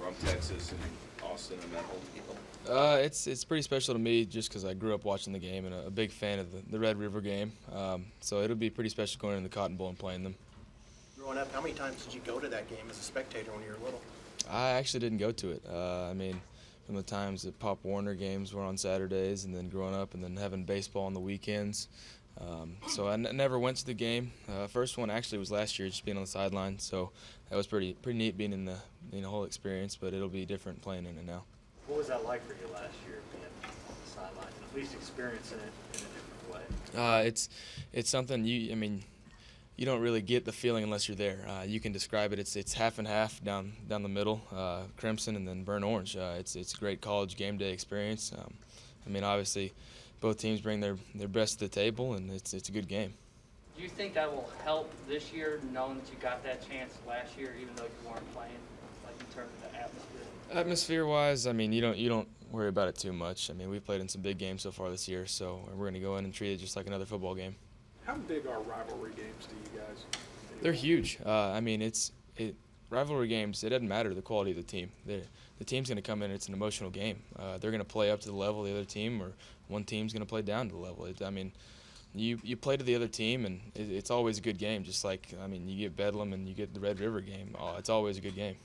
from Texas and Austin and that whole deal? It's pretty special to me just because I grew up watching the game and a big fan of the Red River game. So it'll be pretty special going in the Cotton Bowl and playing them. Growing up, how many times did you go to that game as a spectator when you were little? I actually didn't go to it. I mean, from the times that Pop Warner games were on Saturdays and then growing up and then having baseball on the weekends. So I never went to the game. First one actually was last year, just being on the sideline. So that was pretty neat being in the whole experience, but it'll be different playing in it now. What was that like for you last year, being on the sideline, and at least experiencing it in a different way? It's something you don't really get the feeling unless you're there. You can describe it. It's half and half down the middle, crimson and then burnt orange. It's a great college game day experience. Obviously, both teams bring their best to the table, and it's a good game. Do you think that will help this year, knowing that you got that chance last year, even though you weren't playing, like in terms of the atmosphere? Atmosphere-wise, you don't worry about it too much. We've played in some big games so far this year, so we're going to go in and treat it just like another football game. How big are rivalry games to you guys? They're huge. Rivalry games, it doesn't matter the quality of the team. The team's going to come in, it's an emotional game. They're going to play up to the level of the other team, or one team's going to play down to the level. You play to the other team, and it's always a good game, just like, you get Bedlam and you get the Red River game. It's always a good game.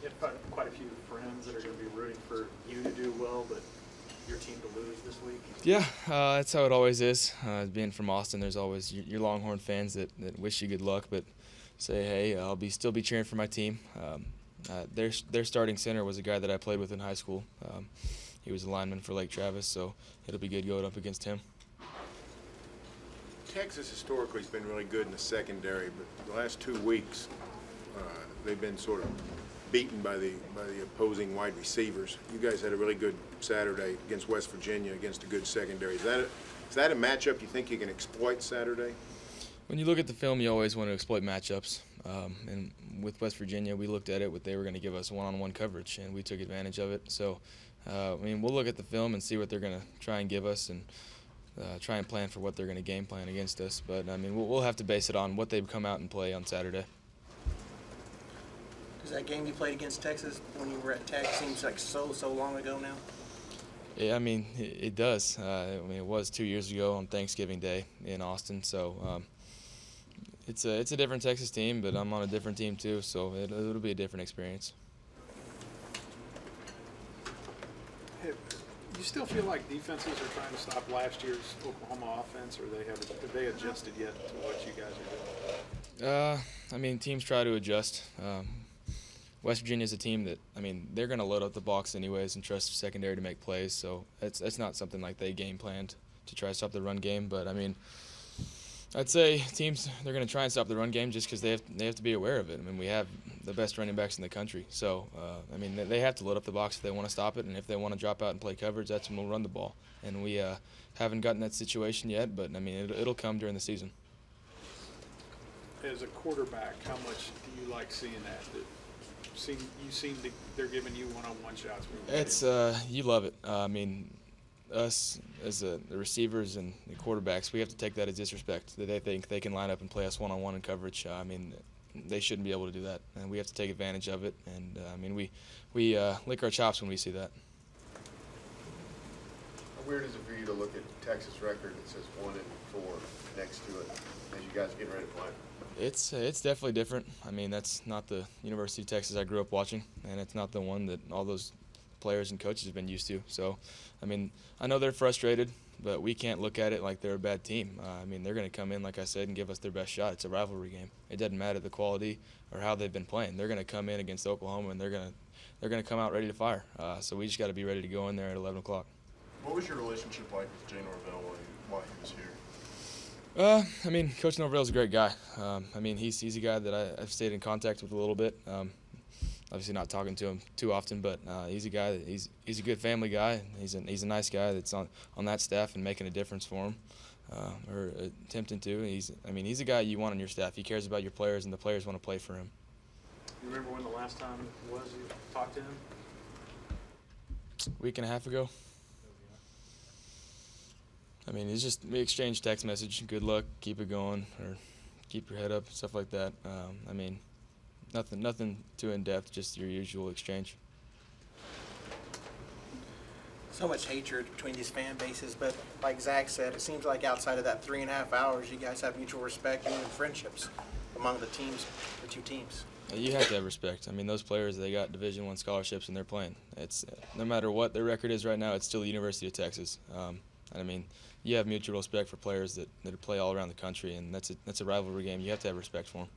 You have quite a few friends that are going to be rooting for you to do well, but your team to lose this week. Yeah, that's how it always is. Being from Austin, there's always your Longhorn fans that wish you good luck, but say, hey, I'll still be cheering for my team. Their starting center was a guy that I played with in high school. He was a lineman for Lake Travis, so it'll be good going up against him. Texas historically has been really good in the secondary, but the last 2 weeks they've been sort of beaten by the opposing wide receivers. You guys had a really good Saturday against West Virginia against a good secondary. Is that a matchup you think you can exploit Saturday? When you look at the film, you always want to exploit matchups. And with West Virginia, we looked at it. They were going to give us one-on-one coverage, and we took advantage of it. So, we'll look at the film and see what they're going to try and give us and try and plan for what they're going to game plan against us. But, we'll have to base it on what they've come out and play on Saturday. Does that game you played against Texas when you were at Tech seems like so long ago now? Yeah, it does. It was 2 years ago on Thanksgiving Day in Austin. So it's a different Texas team, but I'm on a different team too. So it'll be a different experience. You still feel like defenses are trying to stop last year's Oklahoma offense, or have they adjusted yet to what you guys are doing? Teams try to adjust. West Virginia is a team that, they're going to load up the box anyways and trust the secondary to make plays. So it's not something like they game planned to try to stop the run game. But, I'd say teams, they're going to try and stop the run game just because they have to be aware of it. We have the best running backs in the country. So, they have to load up the box if they want to stop it. And if they want to drop out and play coverage, that's when we'll run the ball. And we haven't gotten that situation yet, but, it'll come during the season. As a quarterback, how much do you like seeing that? They're giving you one-on-one shots. It's you love it. Us as the receivers and the quarterbacks, we have to take that as disrespect. That they think they can line up and play us one-on-one in coverage. They shouldn't be able to do that, and we have to take advantage of it. And we lick our chops when we see that. How weird is it for you to look at Texas record that says 1-4 next to it as you guys get ready to play? It's definitely different. That's not the University of Texas I grew up watching, and it's not the one that all those players and coaches have been used to. So, I know they're frustrated, but we can't look at it like they're a bad team. They're going to come in, like I said, and give us their best shot. It's a rivalry game. It doesn't matter the quality or how they've been playing. They're going to come in against Oklahoma, and they're going to come out ready to fire. So we just got to be ready to go in there at 11 o'clock. What was your relationship like with Jay Norvell while he was here? Coach Norvell's a great guy. He's a guy that I've stayed in contact with a little bit. Obviously not talking to him too often, but he's a guy that he's a good family guy. He's a nice guy that's on that staff and making a difference for him, or attempting to. He's a guy you want on your staff. He cares about your players, and the players want to play for him. You remember when the last time was you talked to him? Week and a half ago. It's just we exchange text message. Good luck, keep it going, or keep your head up, stuff like that. Nothing too in depth. Just your usual exchange. So much hatred between these fan bases, but like Zach said, it seems like outside of that 3.5 hours, you guys have mutual respect and even friendships among the teams, the two teams. You have to have respect. I mean, those players, they got Division I scholarships and they're playing. It's no matter what their record is right now, it's still the University of Texas. I mean, you have mutual respect for players that play all around the country, and that's a rivalry game. You have to have respect for them.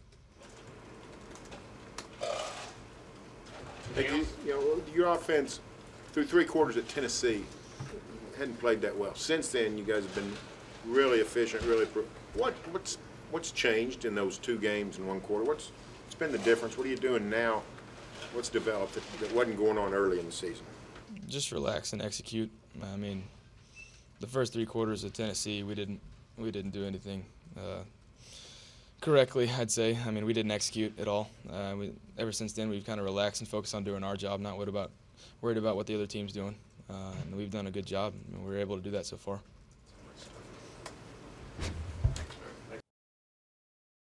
Hey, your offense through 3 quarters at Tennessee hadn't played that well. Since then, you guys have been really efficient. What's changed in those 2 games in 1 quarter? What's been the difference? What are you doing now? What's developed that wasn't going on early in the season? Just relax and execute. I mean, the first 3 quarters of Tennessee, we didn't do anything correctly, I'd say. I mean, we didn't execute at all. Ever since then, we've kind of relaxed and focused on doing our job, not worried about what the other team's doing. And we've done a good job, and we're able to do that so far.